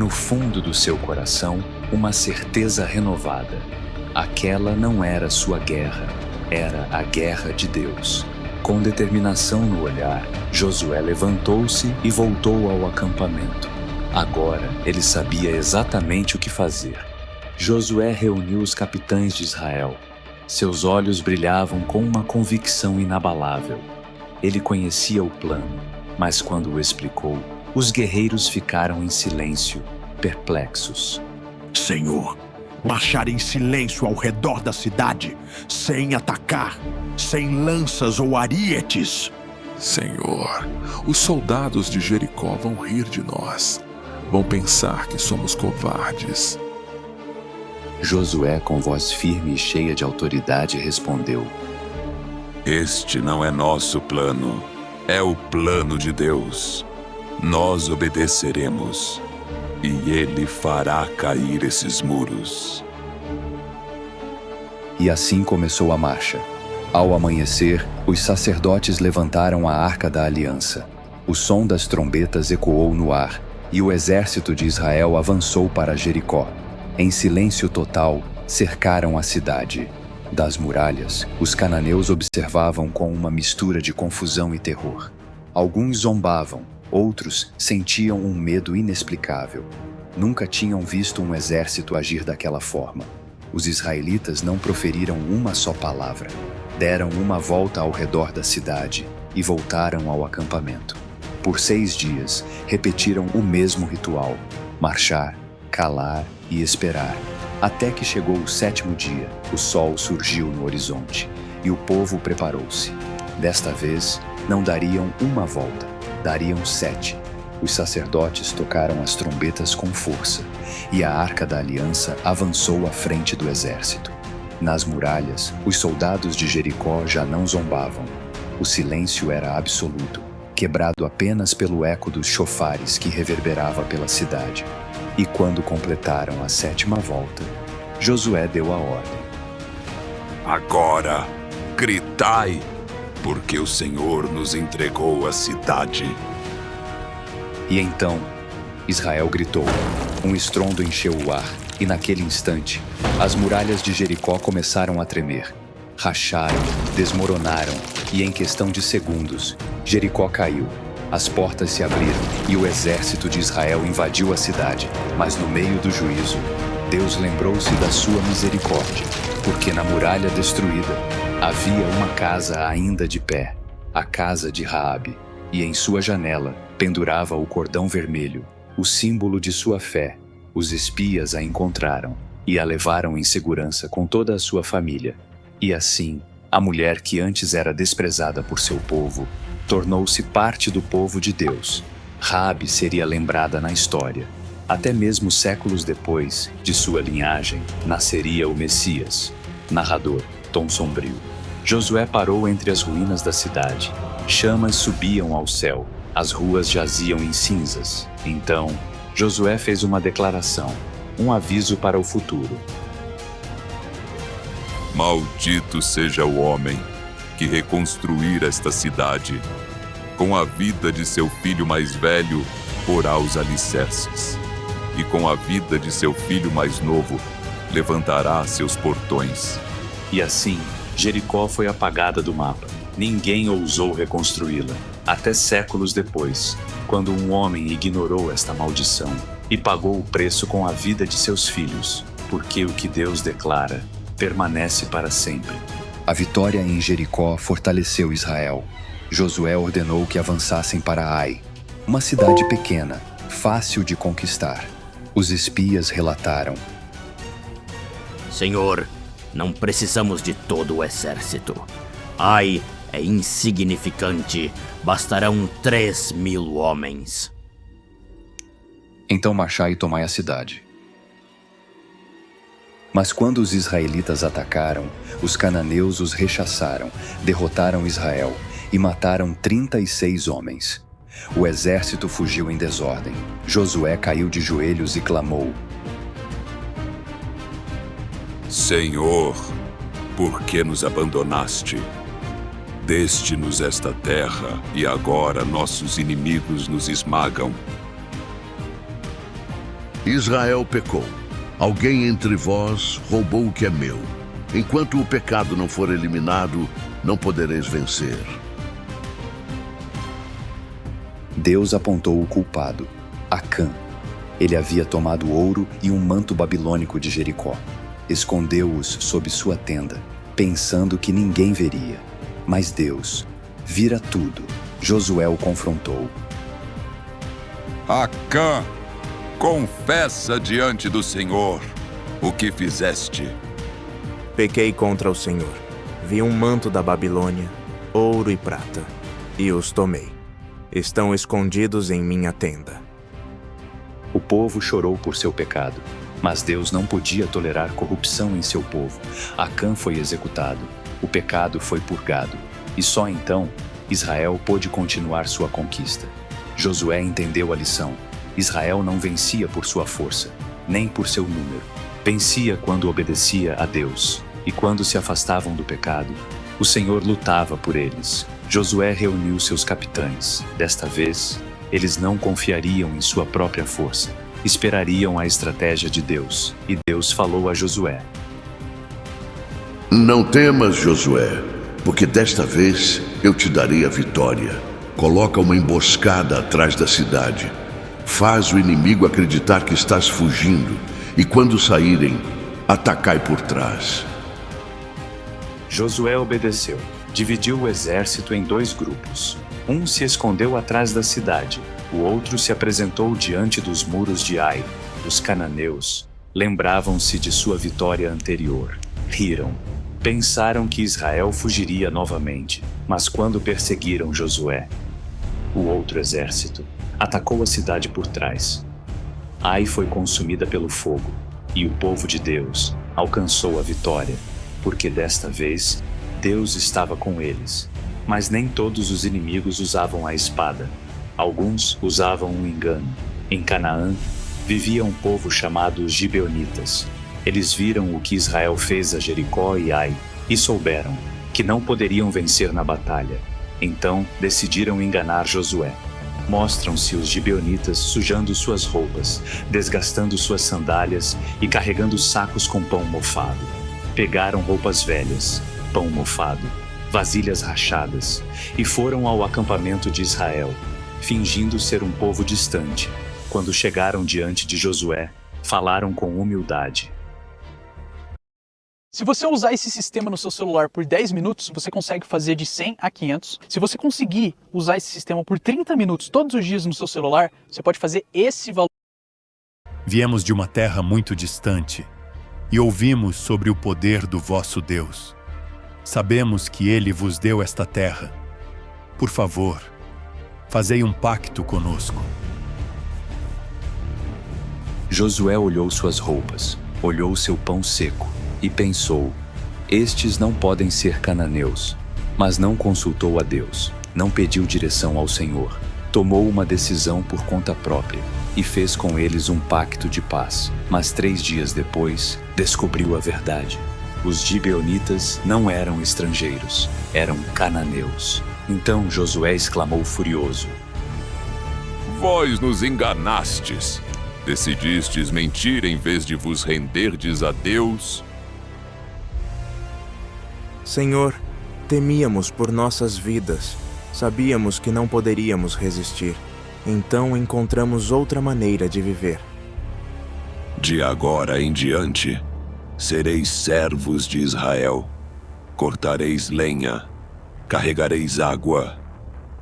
no fundo do seu coração, uma certeza renovada. Aquela não era sua guerra, era a guerra de Deus. Com determinação no olhar, Josué levantou-se e voltou ao acampamento. Agora ele sabia exatamente o que fazer. Josué reuniu os capitães de Israel. Seus olhos brilhavam com uma convicção inabalável. Ele conhecia o plano, mas quando o explicou, os guerreiros ficaram em silêncio, perplexos. Senhor, marchar em silêncio ao redor da cidade, sem atacar, sem lanças ou arietes. Senhor, os soldados de Jericó vão rir de nós. Vão pensar que somos covardes. Josué, com voz firme e cheia de autoridade, respondeu: Este não é nosso plano, é o plano de Deus. Nós obedeceremos, e Ele fará cair esses muros. E assim começou a marcha. Ao amanhecer, os sacerdotes levantaram a Arca da Aliança. O som das trombetas ecoou no ar, e o exército de Israel avançou para Jericó. Em silêncio total, cercaram a cidade. Das muralhas, os cananeus observavam com uma mistura de confusão e terror. Alguns zombavam, outros sentiam um medo inexplicável. Nunca tinham visto um exército agir daquela forma. Os israelitas não proferiram uma só palavra. Deram uma volta ao redor da cidade e voltaram ao acampamento. Por 6 dias, repetiram o mesmo ritual: marchar, calar e esperar. Até que chegou o 7º dia, o sol surgiu no horizonte e o povo preparou-se. Desta vez, não dariam uma volta, dariam 7. Os sacerdotes tocaram as trombetas com força e a Arca da Aliança avançou à frente do exército. Nas muralhas, os soldados de Jericó já não zombavam. O silêncio era absoluto, quebrado apenas pelo eco dos chofares que reverberava pela cidade. E quando completaram a 7ª volta, Josué deu a ordem: Agora, gritai, porque o Senhor nos entregou a cidade. E então, Israel gritou. Um estrondo encheu o ar, e naquele instante, as muralhas de Jericó começaram a tremer. Racharam, desmoronaram, e em questão de segundos, Jericó caiu. As portas se abriram e o exército de Israel invadiu a cidade. Mas no meio do juízo, Deus lembrou-se da sua misericórdia, porque na muralha destruída havia uma casa ainda de pé, a casa de Raabe, e em sua janela pendurava o cordão vermelho, o símbolo de sua fé. Os espias a encontraram e a levaram em segurança com toda a sua família. E assim, a mulher que antes era desprezada por seu povo tornou-se parte do povo de Deus. Raabe seria lembrada na história. Até mesmo séculos depois de sua linhagem, nasceria o Messias. Narrador: Tom Sombrio. Josué parou entre as ruínas da cidade. Chamas subiam ao céu. As ruas jaziam em cinzas. Então, Josué fez uma declaração, um aviso para o futuro. Maldito seja o homem que reconstruir esta cidade. Com a vida de seu filho mais velho, porá os alicerces. E com a vida de seu filho mais novo, levantará seus portões. E assim, Jericó foi apagada do mapa. Ninguém ousou reconstruí-la, até séculos depois, quando um homem ignorou esta maldição e pagou o preço com a vida de seus filhos, porque o que Deus declara permanece para sempre. A vitória em Jericó fortaleceu Israel. Josué ordenou que avançassem para Ai, uma cidade pequena, fácil de conquistar. Os espias relataram: Senhor, não precisamos de todo o exército. Ai é insignificante, bastarão 3.000 homens. Então marchai e tomai a cidade. Mas quando os israelitas atacaram, os cananeus os rechaçaram, derrotaram Israel e mataram 36 homens. O exército fugiu em desordem. Josué caiu de joelhos e clamou: Senhor, por que nos abandonaste? Deste-nos esta terra, e agora nossos inimigos nos esmagam. Israel pecou. Alguém entre vós roubou o que é meu. Enquanto o pecado não for eliminado, não podereis vencer. Deus apontou o culpado, Acã. Ele havia tomado ouro e um manto babilônico de Jericó. Escondeu-os sob sua tenda, pensando que ninguém veria. Mas Deus vira tudo. Josué o confrontou. Acã, confessa diante do Senhor o que fizeste. Pequei contra o Senhor. Vi um manto da Babilônia, ouro e prata, e os tomei. Estão escondidos em minha tenda. O povo chorou por seu pecado, mas Deus não podia tolerar corrupção em seu povo. Acã foi executado, o pecado foi purgado, e só então Israel pôde continuar sua conquista. Josué entendeu a lição. Israel não vencia por sua força, nem por seu número. Vencia quando obedecia a Deus, e quando se afastavam do pecado, o Senhor lutava por eles. Josué reuniu seus capitães. Desta vez, eles não confiariam em sua própria força, esperariam a estratégia de Deus. E Deus falou a Josué: Não temas, Josué, porque desta vez eu te darei a vitória. Coloca uma emboscada atrás da cidade. Faz o inimigo acreditar que estás fugindo, e quando saírem, atacai por trás. Josué obedeceu. Dividiu o exército em 2 grupos. Um se escondeu atrás da cidade, o outro se apresentou diante dos muros de Ai. Os cananeus lembravam-se de sua vitória anterior. Riram. Pensaram que Israel fugiria novamente, mas quando perseguiram Josué, o outro exército atacou a cidade por trás. Ai foi consumida pelo fogo, e o povo de Deus alcançou a vitória, porque desta vez Deus estava com eles. Mas nem todos os inimigos usavam a espada. Alguns usavam um engano. Em Canaã vivia um povo chamado os Gibeonitas. Eles viram o que Israel fez a Jericó e Ai e souberam que não poderiam vencer na batalha. Então decidiram enganar Josué. Mostram-se os gibeonitas sujando suas roupas, desgastando suas sandálias e carregando sacos com pão mofado. Pegaram roupas velhas, pão mofado, vasilhas rachadas e foram ao acampamento de Israel, fingindo ser um povo distante. Quando chegaram diante de Josué, falaram com humildade. Se você usar esse sistema no seu celular por 10 minutos, você consegue fazer de 100 a 500. Se você conseguir usar esse sistema por 30 minutos todos os dias no seu celular, você pode fazer esse valor. Viemos de uma terra muito distante e ouvimos sobre o poder do vosso Deus. Sabemos que Ele vos deu esta terra. Por favor, fazei um pacto conosco. Josué olhou suas roupas, olhou seu pão seco e pensou: estes não podem ser cananeus. Mas não consultou a Deus, não pediu direção ao Senhor. Tomou uma decisão por conta própria e fez com eles um pacto de paz. Mas 3 dias depois, descobriu a verdade. Os gibeonitas não eram estrangeiros, eram cananeus. Então Josué exclamou furioso: Vós nos enganastes. Decidistes mentir em vez de vos renderdes a Deus. Senhor, temíamos por nossas vidas. Sabíamos que não poderíamos resistir. Então encontramos outra maneira de viver. De agora em diante, sereis servos de Israel. Cortareis lenha, carregareis água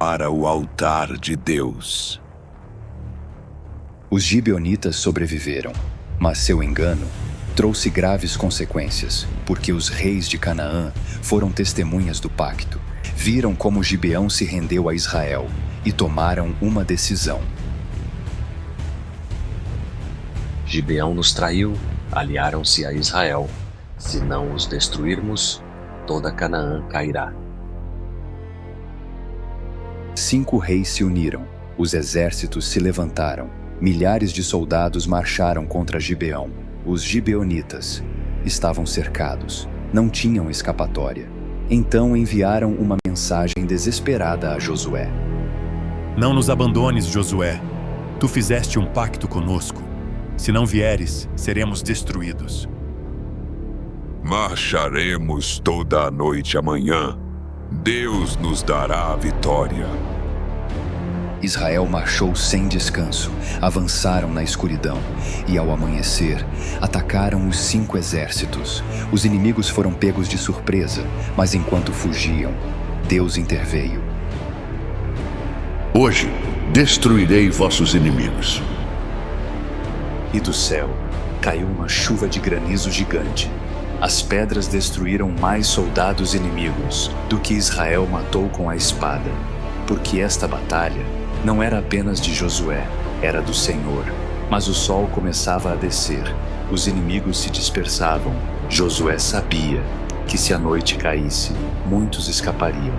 para o altar de Deus. Os gibeonitas sobreviveram, mas seu engano trouxe graves consequências, porque os reis de Canaã foram testemunhas do pacto, viram como Gibeão se rendeu a Israel e tomaram uma decisão. Gibeão nos traiu, aliaram-se a Israel. Se não os destruirmos, toda Canaã cairá. 5 reis se uniram, os exércitos se levantaram, milhares de soldados marcharam contra Gibeão. Os gibeonitas estavam cercados, não tinham escapatória. Então enviaram uma mensagem desesperada a Josué. Não nos abandones, Josué. Tu fizeste um pacto conosco. Se não vieres, seremos destruídos. Marcharemos toda a noite amanhã. Deus nos dará a vitória. Israel marchou sem descanso, avançaram na escuridão e, ao amanhecer, atacaram os 5 exércitos. Os inimigos foram pegos de surpresa, mas enquanto fugiam, Deus interveio. Hoje destruirei vossos inimigos. E do céu caiu uma chuva de granizo gigante. As pedras destruíram mais soldados inimigos do que Israel matou com a espada, porque esta batalha não era apenas de Josué, era do Senhor. Mas o sol começava a descer, os inimigos se dispersavam. Josué sabia que se a noite caísse, muitos escapariam.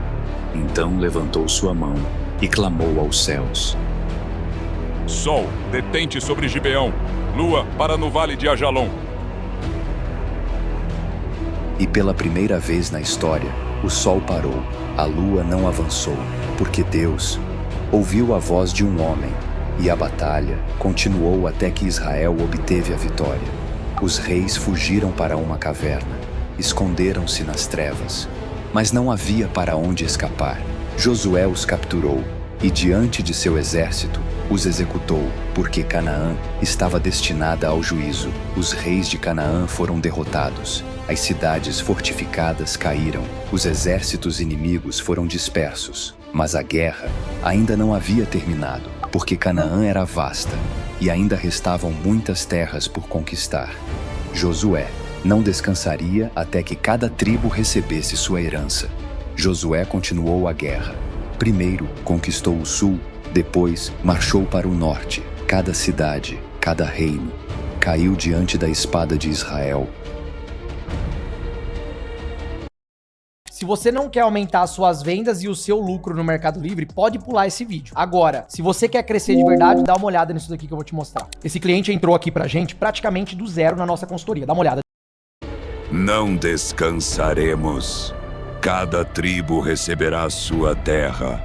Então levantou sua mão e clamou aos céus: Sol, detente sobre Gibeão. Lua, para no vale de Ajalon. E pela primeira vez na história, o sol parou, a lua não avançou, porque Deus ouviu a voz de um homem, e a batalha continuou até que Israel obteve a vitória. Os reis fugiram para uma caverna, esconderam-se nas trevas, mas não havia para onde escapar. Josué os capturou e, diante de seu exército, os executou, porque Canaã estava destinada ao juízo. Os reis de Canaã foram derrotados, as cidades fortificadas caíram, os exércitos inimigos foram dispersos. Mas a guerra ainda não havia terminado, porque Canaã era vasta e ainda restavam muitas terras por conquistar. Josué não descansaria até que cada tribo recebesse sua herança. Josué continuou a guerra. Primeiro conquistou o sul, depois marchou para o norte. Cada cidade, cada reino, caiu diante da espada de Israel. Se você não quer aumentar suas vendas e o seu lucro no Mercado Livre, pode pular esse vídeo. Agora, se você quer crescer de verdade, dá uma olhada nisso daqui que eu vou te mostrar. Esse cliente entrou aqui pra gente praticamente do zero na nossa consultoria. Dá uma olhada. Não descansaremos. Cada tribo receberá sua terra.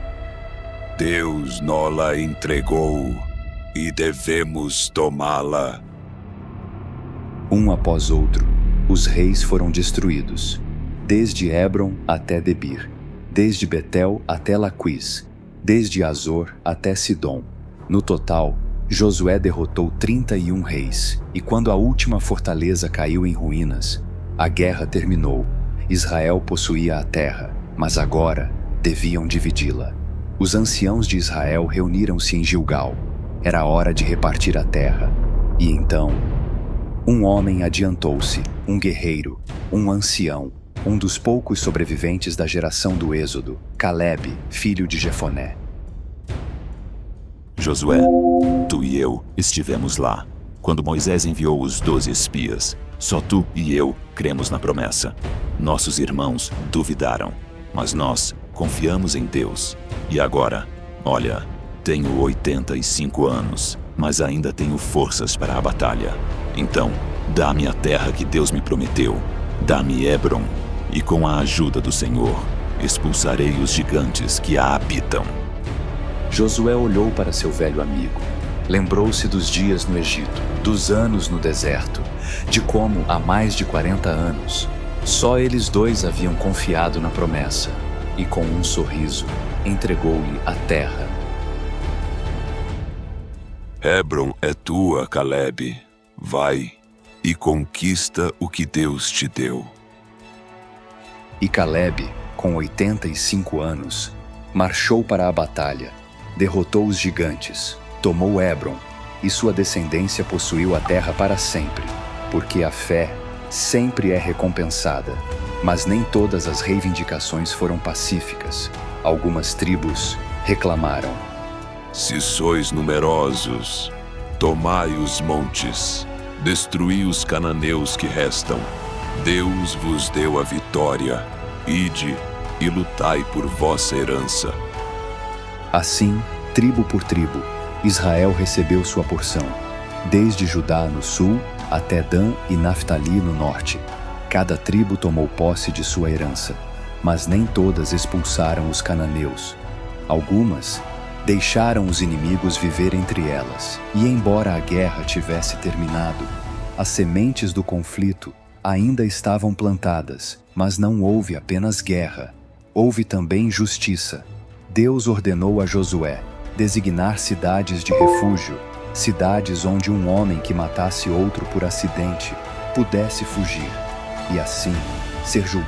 Deus nos-la entregou e devemos tomá-la. Um após outro, os reis foram destruídos, desde Hebron até Debir, desde Betel até Laquis, desde Azor até Sidom. No total, Josué derrotou 31 reis, e quando a última fortaleza caiu em ruínas, a guerra terminou. Israel possuía a terra, mas agora deviam dividi-la. Os anciãos de Israel reuniram-se em Gilgal. Era hora de repartir a terra. E então, um homem adiantou-se, um guerreiro, um ancião, um dos poucos sobreviventes da geração do Êxodo, Caleb, filho de Jefoné. Josué, tu e eu estivemos lá, quando Moisés enviou os 12 espias. Só tu e eu cremos na promessa. Nossos irmãos duvidaram, mas nós confiamos em Deus. E agora, olha, tenho 85 anos, mas ainda tenho forças para a batalha. Então, dá-me a terra que Deus me prometeu. Dá-me Hebron, e com a ajuda do Senhor, expulsarei os gigantes que a habitam. Josué olhou para seu velho amigo. Lembrou-se dos dias no Egito, dos anos no deserto, de como, há mais de 40 anos, só eles dois haviam confiado na promessa, e com um sorriso, entregou-lhe a terra. Hebron é tua, Caleb. Vai e conquista o que Deus te deu. E Caleb, com 85 anos, marchou para a batalha, derrotou os gigantes, tomou Hebron, e sua descendência possuiu a terra para sempre, porque a fé sempre é recompensada. Mas nem todas as reivindicações foram pacíficas. Algumas tribos reclamaram: Se sois numerosos, tomai os montes, destruí os cananeus que restam. Deus vos deu a vitória. Ide e lutai por vossa herança. Assim, tribo por tribo, Israel recebeu sua porção, desde Judá no sul até Dan e Naftali no norte. Cada tribo tomou posse de sua herança, mas nem todas expulsaram os cananeus. Algumas Deixaram os inimigos viver entre elas, e embora a guerra tivesse terminado, as sementes do conflito ainda estavam plantadas, mas não houve apenas guerra, houve também justiça. Deus ordenou a Josué designar cidades de refúgio, cidades onde um homem que matasse outro por acidente pudesse fugir, e assim ser julgado.